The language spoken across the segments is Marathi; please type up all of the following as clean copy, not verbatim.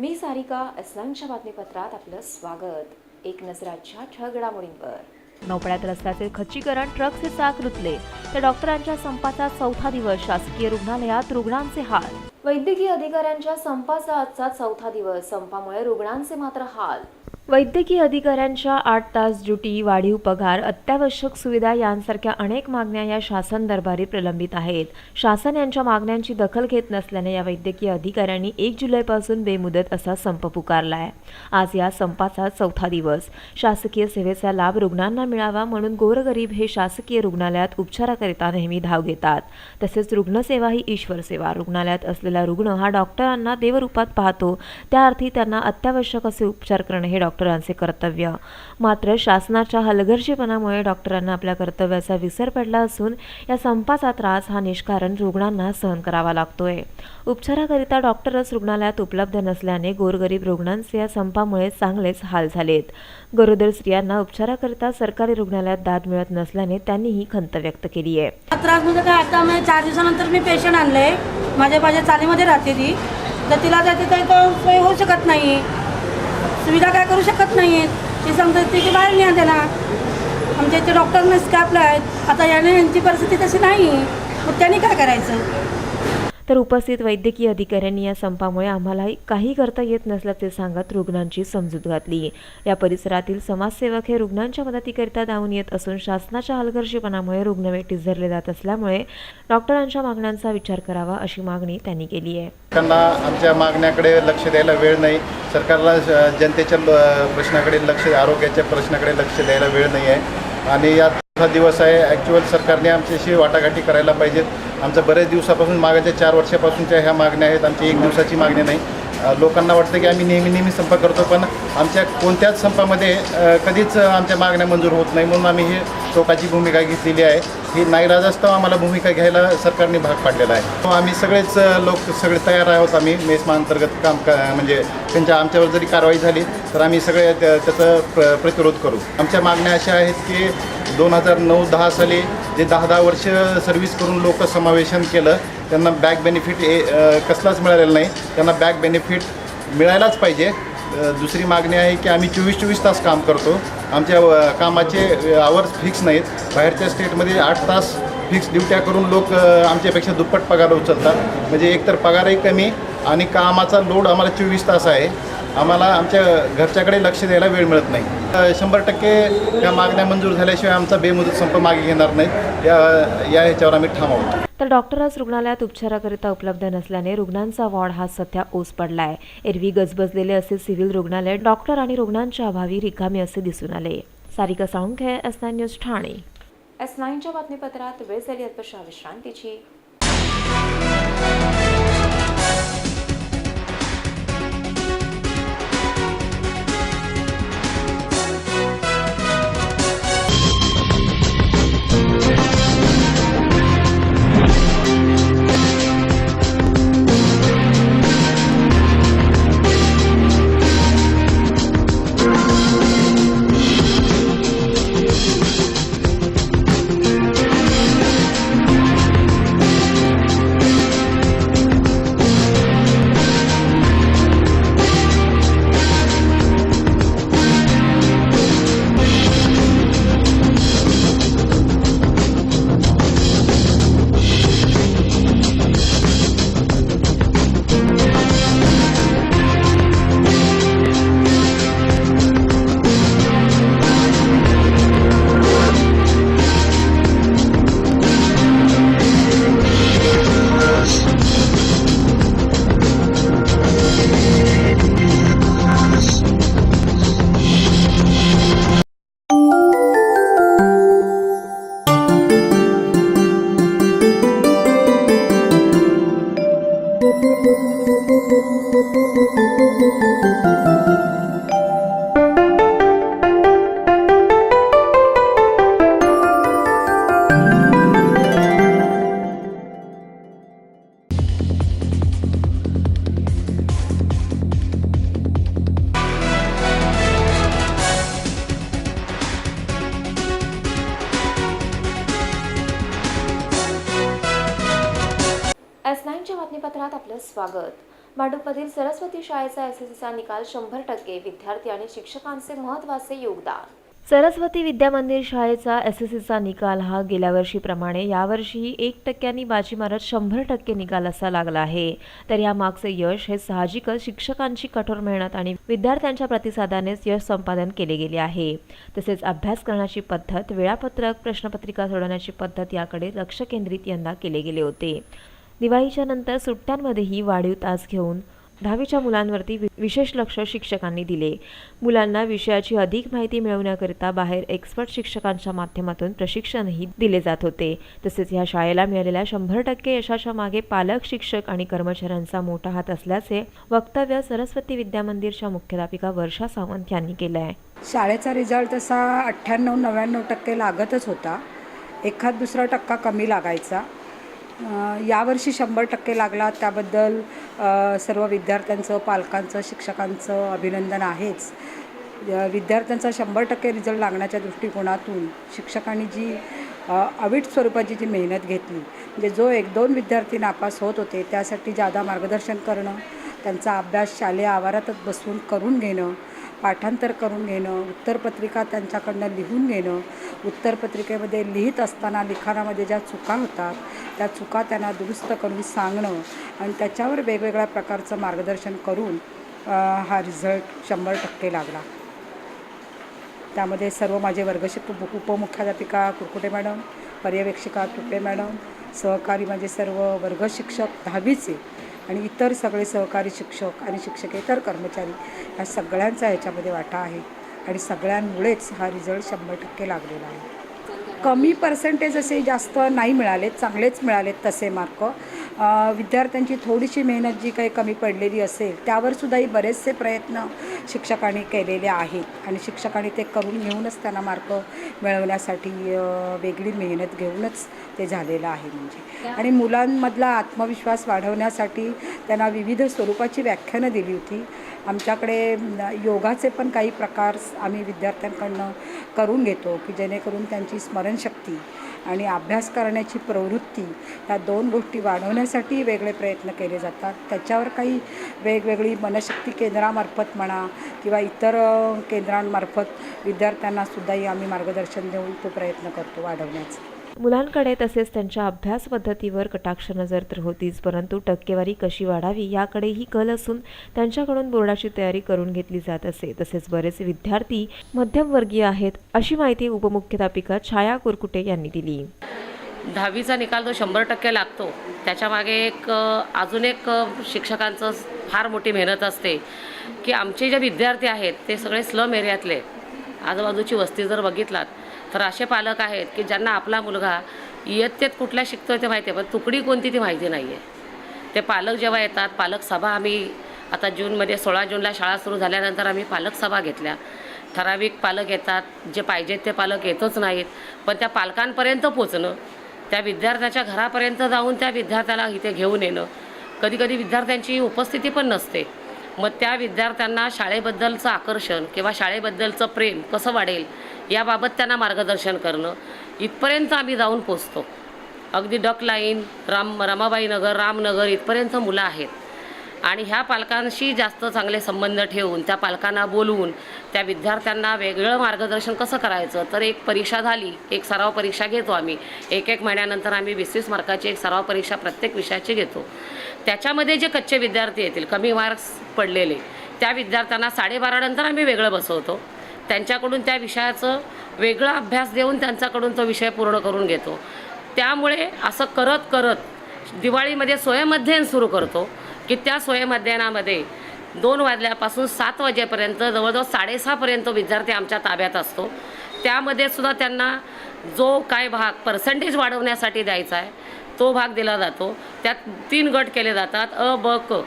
मी सारिका एसलांच्या बातमीपत्रात आपलं स्वागत। एक नजराच्या ठळक घडामोडींवर। नौपाड्यात रस्त्याचे खच्चीकरण, ट्रकचे चाक रुतले तर डॉक्टरांच्या संपाचा चौथा दिवस, शासकीय रुग्णालयात रुग्णांचे हाल। वैद्यकीय अधिकाऱ्यांच्या संपाचा आजचा चौथा दिवस, संपामुळे रुग्णांचे मात्र हाल। वैद्यकीय अधिकाऱ्यांच्या 8 तास ड्युटी, वाढीव पगार, अत्यावश्यक सुविधा यांसारख्या अनेक मागण्या या शासन दरबारी प्रलंबित आहेत। शासन यांच्या मागण्यांची दखल घेत नसल्याने या वैद्यकीय अधिकाऱ्यांनी 1 जुलैपासून बेमुदत असा संप पुकारला आहे। आज या संपाचा चौथा दिवस। शासकीय सेवेचा लाभ रुग्णांना मिळावा म्हणून गोरगरीब हे शासकीय रुग्णालयात उपचाराकरिता नेहमी धाव घेतात। तसेच रुग्णसेवा ही ईश्वर सेवा। रुग्णालयात असलेला रुग्ण हा डॉक्टरांना देवरूपात पाहतो, त्या अर्थी त्यांना अत्यावश्यक असे उपचार करणे हे डॉक्टरांचे कर्तव्य। मात्र शासनाच्या हलगर्जीपणामुळे डॉक्टरांना आपल्या कर्तव्याचा विसर पडला असून या संपाचा त्रास हा निष्कारण रुग्णांना सहन करावा लागतोय। उपचाराकरिता डॉक्टरच रुग्णालयात उपलब्ध नसल्याने गोरगरीब रुग्णांचे या संपामुळे चांगलेच हाल झालेत। गरोदर स्त्रियांना उपचाराकरिता सरकारी रुग्णालयात दाद मिळत नसल्याने त्यांनी ही खंत व्यक्त केली आहे। त्रास म्हणजे काय, आता मी 4 दिवसानंतर मी पेशंट आणले, माझ्या चालीमध्ये राहते ती, तर तिला त्याची काही सोय होऊ शकत नाही, सुविधा काय करू शकत नाही। ती सांगतात ती बाहेर नाही त्याला, आमच्या इथे डॉक्टर स्कॅपला आहेत। आता यांची परिस्थिती तशी नाही, मग त्यांनी काय करायचं। तर उपस्थित वैद्यकीय अधिकाऱ्यांनी या संपामुळे आम्हाला काही करता येत नसल्याचे सांगत रुग्णांची समजूत घातली। या परिसरातील समाजसेवक हे रुग्णांच्या मदतीकरिता धावून येत असून शासनाच्या हलगर्जीपणामुळे रुग्ण वेठीस धरले जात असल्यामुळे डॉक्टरांच्या मागण्यांचा विचार करावा अशी मागणी त्यांनी केली आहे। आमच्या मागण्याकडे लक्ष द्यायला वेळ नाही, सरकारला जनतेच्या प्रश्नाकडे लक्ष, आरोग्याच्या प्रश्नाकडे लक्ष द्यायला वेळ नाही आहे आणि या दिवस आहे। ॲक्च्युअल सरकारने आमच्याशी वाटाघाटी करायला पाहिजेत। आमच्या बरेच दिवसापासून मागच्या 4 वर्षापासूनच्या ह्या मागण्या आहेत, आमची 1 दिवसाची मागणी नाही। लोकांना वाटतं की आम्ही नेहमी संप करतो, पण आमच्या कोणत्याच संपामध्ये कधीच आमच्या मागण्या मंजूर होत नाही, म्हणून आम्ही ही टोकाची भूमिका घेतलेली आहे। ही नाईलाजास्तव आम्हाला भूमिका घ्यायला सरकारने भाग पाडलेला आहे। आम्ही सगळेच लोक तयार आहोत। आम्ही मेस्मा अंतर्गत काम म्हणजे आमच्यावर जरी कारवाई झाली तर आम्ही सगळे त्याचा प्रतिरोध करू। आमच्या मागण्या अशा आहेत की 2009-10 साली जे 10 वर्ष सर्व्हिस करून लोक समावेशन केलं, त्यांना बॅक बेनिफिट कसलाच मिळालेला नाही, त्यांना बॅक बेनिफिट मिळायलाच पाहिजे। दुसरी मागणी आहे की आम्ही 24 तास काम करतो, आमच्या कामाचे आवर्स फिक्स नाहीत। बाहेरच्या स्टेटमध्ये 8 तास फिक्स ड्युट्या करून लोक आमच्यापेक्षा दुप्पट पगार उचलतात, म्हणजे एकतर पगारही कमी आणि कामाचा लोड आम्हाला 24 तास आहे। आम्हाला आमच्या घरच्याकडे लक्ष द्यायला वेळ मिळत नाही। 100% या मागण्या मंजूर झाल्याशिवाय आमचा बेमुदत संप मागे घेणार नाही, या ह्याच्यावर आम्ही ठाम आहोत। तर डॉक्टरच रुग्णालयात उपचाराकरिता उपलब्ध नसल्याने रुग्णांचा वॉर्ड हा सध्या ओस पडलाय। एरवी गजबजलेले असे सिव्हिल रुग्णालय डॉक्टर आणि रुग्णांच्या अभावी रिकामे असे दिसून आले। Sarika Salunkhe, S9 news Thane. S9च्या बातमीपत्रात वेळ झाली अल्पशा विश्रांतीची। S9च्या बातमीपत्रात आपलं स्वागत। भांडूपमधील सरस्वती शाळेचा SSCचा निकाल 100%, विद्यार्थी आणि शिक्षकांचे महत्त्वाचे योगदान. सरस्वती विद्या मंदिर शाळेचा SSCचा निकाल हा गेल्या वर्षीप्रमाणे यावर्षीही 1% बाजी मारत 100% निकाल असा लागला आहे. तर यामागचे यश हे साहजिकच शिक्षकांची कठोर मेहनत आणि विद्यार्थ्यांच्या प्रतिसादानेच यश संपादन केले गेले आहे. तसेच अभ्यास करण्याची पद्धत, वेळापत्रक, प्रश्नपत्रिका सोडवण्याची पद्धत याकडे लक्ष केंद्रित यंदा केले गेले होते. दिवाळीच्या नंतर सुट्ट्यांमध्येही वाढीव तास घेऊन 10वीच्या मुलांवरती विशेष लक्ष शिक्षकांनी दिले. मुलांना विषयाची अधिक माहिती मिळवण्याकरिता बाहेर एक्सपर्ट शिक्षकांच्या माध्यमातून प्रशिक्षणही दिले जात होते. तसेच या शाळेला मिळालेल्या 100% यशाच्या मागे पालक, शिक्षक आणि कर्मचाऱ्यांचा मोठा हात असल्याचे वक्तव्य सरस्वती विद्या मंदिरच्या मुख्याध्यापिका वर्षा सावंत यांनी केलं आहे. शाळेचा रिझल्ट तसा 98-99% लागतच होता. एखाद दुसरा टक्का कमी लागायचा. यावर्षी 100% लागला. त्याबद्दल सर्व विद्यार्थ्यांचं, पालकांचं, शिक्षकांचं अभिनंदन आहेच. विद्यार्थ्यांचा 100% रिझल्ट लागण्याच्या दृष्टिकोनातून शिक्षकांनी जी अवीट स्वरूपाची जी मेहनत घेतली, म्हणजे जो 1-2 विद्यार्थी नापास होत होते त्यासाठी जादा मार्गदर्शन करणं, त्यांचा अभ्यास शालेय आवारातच बसून करून घेणं, पाठांतर करून घेणं, उत्तरपत्रिका त्यांच्याकडनं लिहून घेणं, उत्तरपत्रिकेमध्ये लिहित असताना लिखाणामध्ये ज्या चुका होतात त्या चुका त्यांना दुरुस्त करून सांगणं आणि त्याच्यावर वेगवेगळ्या प्रकारचं मार्गदर्शन करून हा रिझल्ट 100% लागला. त्यामध्ये सर्व माझे उपमुख्याध्यापिका कुरकुटे मॅडम, पर्यवेक्षिका तुपे मॅडम, सहकारी माझे सर्व वर्ग शिक्षक 10वीचे आणि इतर सगळे सहकारी शिक्षक आणि शिक्षकेतर कर्मचारी या सगळ्यांचा याच्यामध्ये वाटा आहे आणि सगळ्यांमुळेच हा रिझल्ट 100% लागलेला आहे. कमी पर्सेंटेज असे जास्त नाही मिळालेत, चांगलेच मिळालेत तसे मार्क. विद्यार्थ्यांची थोडीशी मेहनत जी काही कमी पडलेली असेल त्यावरसुद्धाही बरेचसे प्रयत्न शिक्षकांनी केलेले आहेत आणि शिक्षकांनी ते करून घेऊनच त्यांना मार्क मिळवण्यासाठी वेगळी मेहनत घेऊनच ते झालेलं आहे. म्हणजे आणि मुलांमधला आत्मविश्वास वाढवण्यासाठी त्यांना विविध स्वरूपाची व्याख्यानं दिली होती. आमच्याकडे योगाचे पण काही प्रकार आम्ही विद्यार्थ्यांकडनं करून घेतो की जेणेकरून त्यांची स्मरणशक्ती आणि अभ्यास करण्याची प्रवृत्ती ह्या 2 गोष्टी वाढवण्यासाठी वेगळे प्रयत्न केले जातात. त्याच्यावर काही वेगवेगळी मनशक्ती केंद्रामार्फत म्हणा किंवा इतर केंद्रांमार्फत विद्यार्थ्यांनासुद्धाही आम्ही मार्गदर्शन देऊन तो प्रयत्न करतो वाढवण्याचा. मुलांकडे तसेच त्यांच्या अभ्यास पद्धतीवर कटाक्ष नजर तर होतीच, परंतु टक्केवारी कशी वाढावी याकडेही कल असून त्यांच्याकडून बोर्डाची तयारी करून घेतली जात असे. तसेच बरेच विद्यार्थी मध्यमवर्गीय आहेत अशी माहिती उपमुख्याध्यापिका छाया कुरकुटे यांनी दिली. 10वीचा निकाल जो 100% लागतो त्याच्यामागे अजून एक शिक्षकांचं फार मोठी मेहनत असते की आमचे जे विद्यार्थी आहेत ते सगळे स्लम एरियातले, आजूबाजूची वस्ती जर बघितलात तर असे पालक आहेत की ज्यांना आपला मुलगा इयत्तेत कुठल्या शिकतोय ते माहिती आहे पण तुकडी कोणती ती माहिती नाही आहे. ते पालक जेव्हा येतात, पालक सभा आम्ही आता जूनमध्ये 16 जूनला शाळा सुरू झाल्यानंतर आम्ही पालक सभा घेतल्या. ठराविक पालक येतात, जे पाहिजेत ते पालक येतच नाहीत, पण त्या पालकांपर्यंत पोचणं, त्या विद्यार्थ्याच्या घरापर्यंत जाऊन त्या विद्यार्थ्याला इथे घेऊन येणं, कधीकधी विद्यार्थ्यांची उपस्थिती पण नसते. मग त्या विद्यार्थ्यांना शाळेबद्दलचं आकर्षण किंवा शाळेबद्दलचं प्रेम कसं वाढेल याबाबत त्यांना मार्गदर्शन करणं इथपर्यंत आम्ही जाऊन पोचतो. अगदी डक लाईन, रमाबाई नगर, रामनगर इथपर्यंत मुलं आहेत आणि ह्या पालकांशी जास्त चांगले संबंध ठेवून त्या पालकांना बोलवून त्या विद्यार्थ्यांना वेगळं मार्गदर्शन कसं करायचं. तर एक परीक्षा झाली, एक सराव परीक्षा घेतो आम्ही. 1-1 महिन्यानंतर आम्ही 20-20 मार्काची एक सराव परीक्षा प्रत्येक विषयाची घेतो. त्याच्यामध्ये जे कच्चे विद्यार्थी येतील, कमी मार्क्स पडलेले, त्या विद्यार्थ्यांना 12:30 नंतर आम्ही वेगळं बसवतो. त्यांच्याकडून त्या विषयाचं वेगळा अभ्यास देऊन त्यांच्याकडून तो विषय पूर्ण करून घेतो. त्यामुळे असं करत करत दिवाळीमध्ये स्वयंअध्ययन सुरू करतो की त्या स्वयंअध्ययनामध्ये 2 वाजल्यापासून 7 वाजेपर्यंत जवळजवळ 6:30पर्यंत विद्यार्थी आमच्या ताब्यात असतो. त्यामध्ये सुद्धा त्यांना जो काय भाग पर्सेंटेज वाढवण्यासाठी द्यायचा आहे तो भाग दिला जातो. त्यात 3 गट केले जातात, अ, ब, क.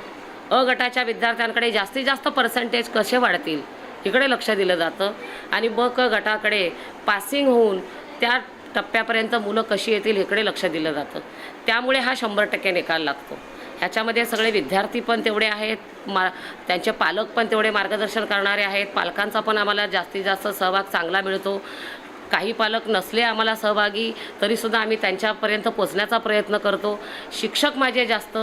अ गटाच्या विद्यार्थ्यांकडे जास्तीत जास्त पर्सेंटेज कसे वाढतील इकडे लक्ष दिलं जातं आणि ब, क गटाकडे पासिंग होऊन त्या टप्प्यापर्यंत मुलं कशी येतील इकडे लक्ष दिलं जातं. त्यामुळे हा 100% निकाल लागतो. ह्याच्यामध्ये सगळे विद्यार्थी पण तेवढे आहेत, त्यांचे पालक पण तेवढे मार्गदर्शन करणारे आहेत. पालकांचा पण आम्हाला जास्तीत जास्त सहभाग चांगला मिळतो. काही पालक नसले आम्हाला सहभागी तरीसुद्धा आम्ही त्यांच्यापर्यंत पोचण्याचा प्रयत्न करतो. शिक्षक माझे जास्त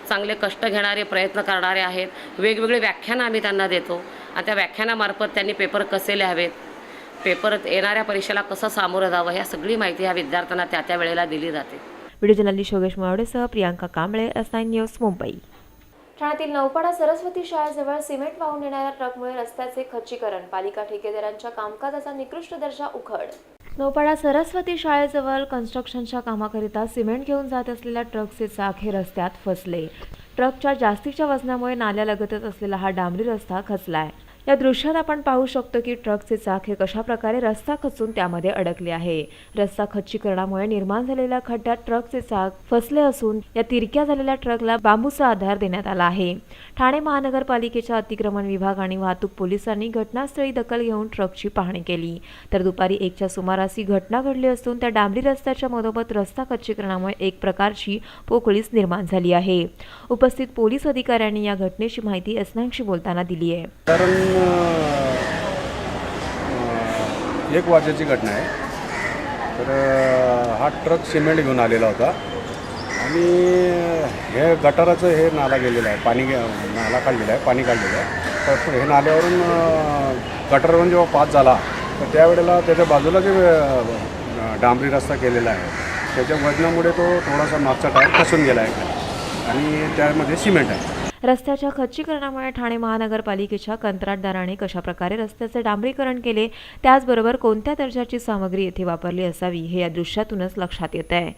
चांगले कष्ट घेणारे प्रयत्न करणारे आहेत. वेगवेगळे व्याख्यानं आम्ही त्यांना देतो आणि त्या व्याख्यानामार्फत त्यांनी पेपर कसे लिहावेत, पेपर येणाऱ्या परीक्षेला कसं सामोरं जावं, ह्या सगळी माहिती ह्या विद्यार्थ्यांना त्या वेळेला दिली जाते. व्हिडिओ जर्नलिस्ट योगेश मावडेसह प्रियांका कांबळे, S9 न्यूज, मुंबई. ठाण्यातील नौपाडा सरस्वती शाळेजवळ सिमेंट वाहून येणाऱ्या ट्रकमुळे रस्त्याचे खच्चीकरण, पालिका ठेकेदारांच्या कामकाजाचा निकृष्ट दर्जा उघड. नौपाडा सरस्वती शाळेजवळ कन्स्ट्रक्शनच्या कामाकरिता सिमेंट घेऊन जात असलेल्या ट्रकचे चाक हे रस्त्यात फसले. ट्रकच्या जास्तीच्या वजनामुळे नाल्यालगतच असलेला हा डांबरी रस्ता खचलाय. या दृश्यात आपण पाहू शकतो की ट्रकचे चाक हे कशा प्रकारे रस्ता खचून त्यामध्ये अडकले आहे. रस्ता खच्चीकरणामुळे निर्माण झालेल्या खड्ड्यात ट्रकचे चाक फसले असून या तिरक्या झालेल्या ट्रकला बांबूचा आधार देण्यात आला आहे. ठाणे महानगरपालिकेच्या अतिक्रमण विभाग आणि वाहतूक पोलिसांनी घटनास्थळी दखल घेऊन ट्रकची पाहणी केली. तर दुपारी 1च्या सुमारास ही घटना घडली असून त्या डांबरी रस्त्याच्या मधोमध रस्ता खच्चीकरणामुळे एक प्रकारची पोकळीच निर्माण झाली आहे. उपस्थित पोलीस अधिकाऱ्यांनी या घटनेची माहिती S9शी बोलताना दिली आहे. कारण 1 वाजेची घटना आहे. तर हा ट्रक सिमेंट घेऊन आलेला होता आणि हे गटाराचं हे नाला गेलेलं आहे, नाला काढलेला आहे, पाणी काढलेलं आहे. तर हे नाल्यावरून गटारवरून जेव्हा पास झाला तर त्यावेळेला त्याच्या बाजूला जे डांबरी रस्ता केलेला आहे त्याच्या वजनामुळे तो थोडासा मागचा टायर खसून गेला आहे आणि त्यामध्ये सिमेंट आहे. रस्त्याच्या खच्चीकरणामुळे ठाणे महानगरपालिकेच्या कंत्राटदाराने कशाप्रकारे रस्त्याचे डांबरीकरण केले, त्याचबरोबर कोणत्या दर्जाची सामग्री येथे वापरली असावी हे या दृश्यातूनच लक्षात येत आहे.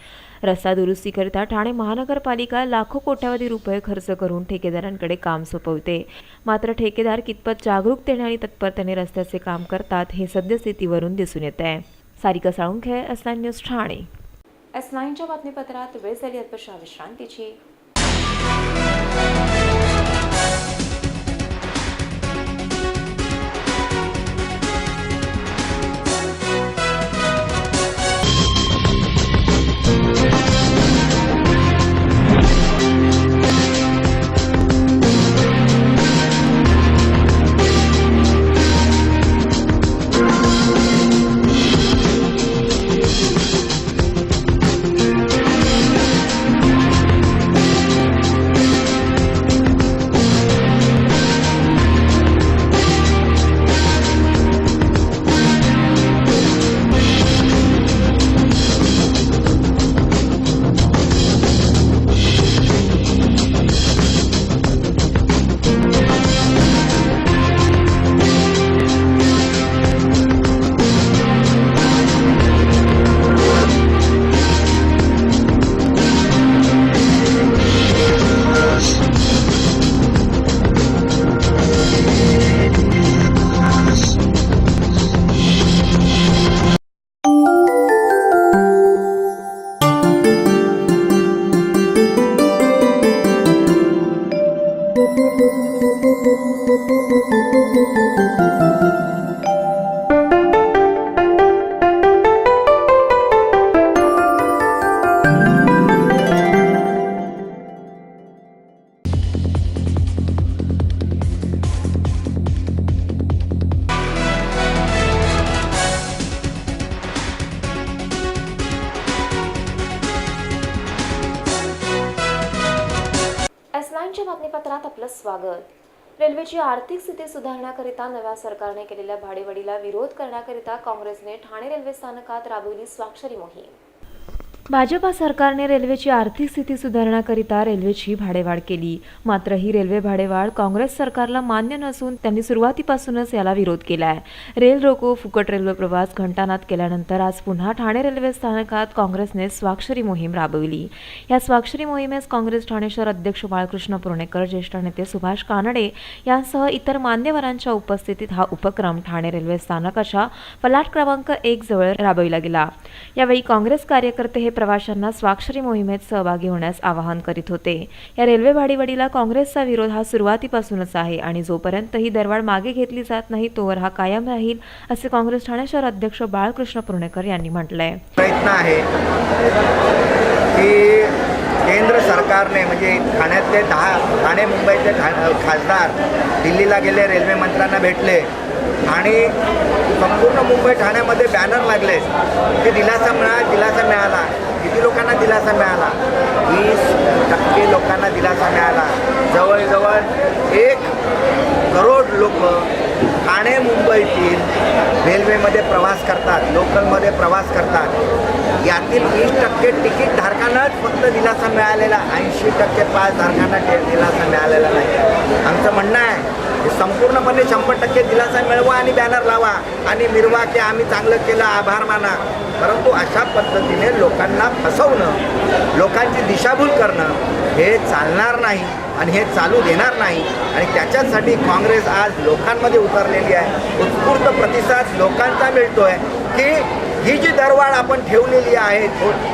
रस्ता दुरुस्तीकरिता ठाणे महानगरपालिका लाखो कोट्यावधी रुपये खर्च करून ठेकेदारांकडे काम सोपवते. मात्र ठेकेदार कितपत जागरूकतेने आणि तत्परतेने रस्त्याचे काम करतात हे सद्यस्थितीवरून दिसून येत आहे. Sarika Salunkhe, S9 news, Thane. S9च्या बातमीपत्रात वेळ झाली अल्पशा विश्रांतीची. S9च्या बातमीपत्रात आपलं स्वागत. रेल्वेची आर्थिक स्थिती सुधारण्याकरिता नव्या सरकारने केलेल्या भाडेवाढीला विरोध करण्याकरिता काँग्रेसने ठाणे रेल्वे स्थानकात राबवली स्वाक्षरी मोहीम. भाजपा सरकारने रेल्वेची आर्थिक स्थिती सुधारण्याकरिता रेल्वेची भाडेवाढ केली. मात्र ही रेल्वे भाडेवाढ काँग्रेस सरकारला मान्य नसून त्यांनी सुरुवातीपासूनच याला विरोध केलाय. रेल रोको, फुकट रेल्वे प्रवास घंटानाद केल्यानंतर आज पुन्हा ठाणे रेल्वे स्थानकात काँग्रेसने स्वाक्षरी मोहीम राबवली. या स्वाक्षरी मोहिमेस काँग्रेस ठाणे शहर अध्यक्ष बाळकृष्ण पुर्णेकर, ज्येष्ठ नेते सुभाष कानडे यांसह इतर मान्यवरांच्या उपस्थितीत हा उपक्रम ठाणे रेल्वे स्थानकाच्या फलाट क्रमांक 1 जवळ राबविला गेला. यावेळी काँग्रेस कार्यकर्ते हे प्रवाशांना स्वाक्षरी मोहिमेत सहभागी होण्यास आवाहन करीत होते. या रेल्वे भाडेवाढीला काँग्रेसचा विरोध हा सुरुवातीपासूनच आहे आणि जोपर्यंत ही दरवाढ मागे घेतली जात नाही तोवर हा कायम राहील, असे काँग्रेस ठाणे शहर अध्यक्ष बाळकृष्ण पुर्णेकर यांनी म्हटलंय. प्रयत्न आहे की केंद्र सरकारने म्हणजे ठाणे मुंबईचे खासदार दिल्लीला गेले, रेल्वे मंत्र्यांना भेटले आणि संपूर्ण मुंबई ठाण्यामध्ये बॅनर लागले की दिलासा मिळाला. किती लोकांना दिलासा मिळाला? 20% लोकांना दिलासा मिळाला. जवळजवळ 1 करोड लोक ठाणे मुंबईतील रेल्वेमध्ये प्रवास करतात, लोकलमध्ये प्रवास करतात. यातील 20% तिकीट धारकांनाच फक्त दिलासा मिळालेला, 80% पास धारकांना दिलासा मिळालेला नाही. आमचं म्हणणं आहे की संपूर्णपणे 100% दिलासा मिळवा आणि बॅनर लावा आणि मिरवा की आम्ही चांगलं केलं, आभार माना. परंतु अशा पद्धतीने लोकांना फसवणं, लोकांची दिशाभूल करणं हे चालणार नाही आणि हे चालू देणार नाही. आणि त्याच्यासाठी काँग्रेस आज लोकांमध्ये उतरलेली आहे. उत्स्फूर्त प्रतिसाद लोकांचा मिळतोय की ही जी दरवाढ आपण ठेवलेली आहे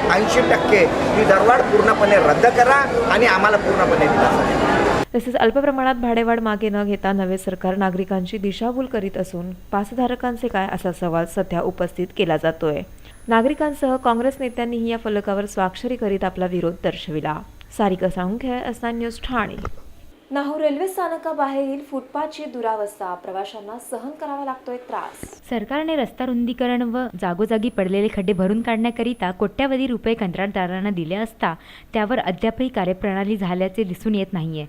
80%, ही दरवाढ पूर्णपणे रद्द करा आणि आम्हाला पूर्णपणे दिलासा द्या. तसेच अल्प प्रमाणात भाडेवाढ मागे न घेता नवे सरकार नागरिकांची दिशाभूल करीत असून पासधारकांचे काय असा सवाल सध्या उपस्थित केला जातोय. नागरिकांसह काँग्रेस नेत्यांनीही या फलकावर स्वाक्षरी करीत आपला विरोध दर्शविला. Sarika Salunkhe, S9 news Thane. Nahur railway स्थानकाबाहेरील फुटपाथची दुरावस्था, प्रवाशांना सहन करावा लागतोय त्रास. सरकारने रस्ता रुंदीकरण व जागोजागी पडलेले खड्डे भरून काढण्याकरिता कोट्यावधी रुपये कंत्राटदारांना दिले असता त्यावर अद्यापही कार्यप्रणाली झाल्याचे दिसून येत नाहीये.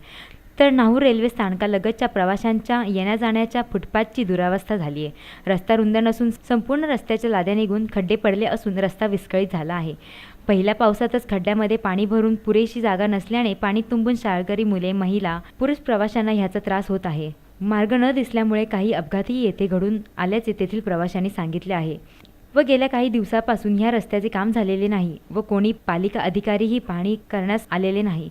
तर नाहूर रेल्वे स्थानकालगतच्या प्रवाशांच्या येण्या जाण्याच्या फुटपाथची दुरावस्था झाली आहे. रस्ता रुंद नसून संपूर्ण रस्त्याच्या लाद्या निघून खड्डे पडले असून रस्ता विस्कळीत झाला आहे. पहिल्या पावसातच खड्ड्यामध्ये पाणी भरून पुरेशी जागा नसल्याने पाणी तुंबून शाळकरी मुले, महिला, पुरुष प्रवाशांना ह्याचा त्रास होत आहे. मार्ग न दिसल्यामुळे काही अपघातही येथे घडून आल्याचे तेथील प्रवाशांनी सांगितले आहे. व गेल्या काही दिवसापासून ह्या रस्त्याचे काम झालेले नाही व कोणी पालिका अधिकारीही पाहणी करण्यास आलेले नाही.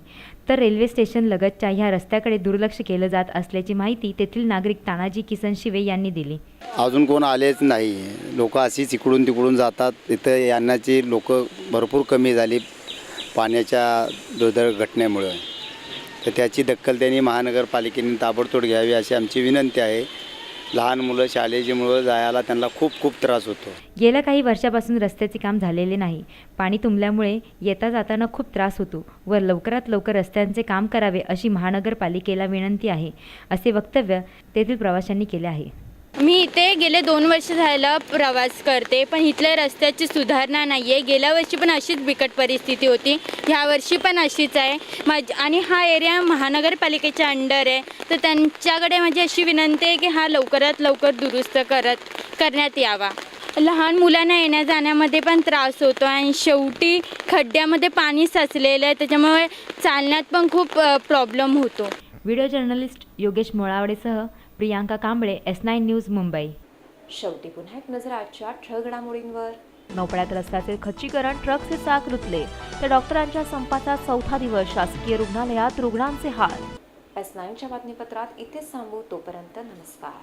तर रेल्वे स्टेशन लगतच्या ह्या रस्त्याकडे दुर्लक्ष केलं जात असल्याची माहिती तेथील नागरिक तानाजी किसन शिवे यांनी दिली. अजून कोण आलेच नाही. लोक अशीच इकडून तिकडून जातात. इथं येण्याची लोक भरपूर कमी झाली पाण्याच्या दुर्दैवी घटनेमुळे. तर त्याची दखल त्यांनी महानगरपालिकेने ताबडतोब घ्यावी अशी आमची विनंती आहे. लहान मुलं शाळेची मुलं जायला त्यांना खूप त्रास होतो. गेल्या काही वर्षापासून रस्त्याचे काम झालेले नाही. पाणी तुंबल्यामुळे येता जाताना खूप त्रास होतो व लवकरात लवकर रस्त्यांचे काम करावे अशी महानगरपालिकेला विनंती आहे, असे वक्तव्य तेथील प्रवाशांनी केले आहे. मी इथे गेले 2 वर्ष झालं प्रवास करते, पण इथल्या रस्त्याची सुधारणा नाही आहे. गेल्या वर्षी पण अशीच बिकट परिस्थिती होती, ह्या वर्षी पण अशीच आहे. आणि हा एरिया महानगरपालिकेच्या अंडर आहे, तर त्यांच्याकडे माझी अशी विनंती आहे की हा लवकरात लवकर दुरुस्त करण्यात यावा. लहान मुलांना येण्या जाण्यामध्ये पण त्रास होतो आणि शेवटी खड्ड्यामध्ये पाणी साचलेलं आहे, त्याच्यामुळे चालण्यात पण खूप प्रॉब्लेम होतो. व्हिडिओ जर्नलिस्ट योगेश मोळावडेसह प्रियांका कांबळे, S9 न्यूज, मुंबई. शेवटी पुन्हा एक नजर आजच्या ठळक घडामोडींवर. नौपाड्यात रस्त्याचे खच्चीकरण, ट्रकचे चाक रुतले तर डॉक्टरांच्या संपाचा 4था दिवस. शासकीय रुग्णालयात रुग्णांचे हाल. S9च्या बातमीपत्रात इथेच थांबू. तोपर्यंत नमस्कार.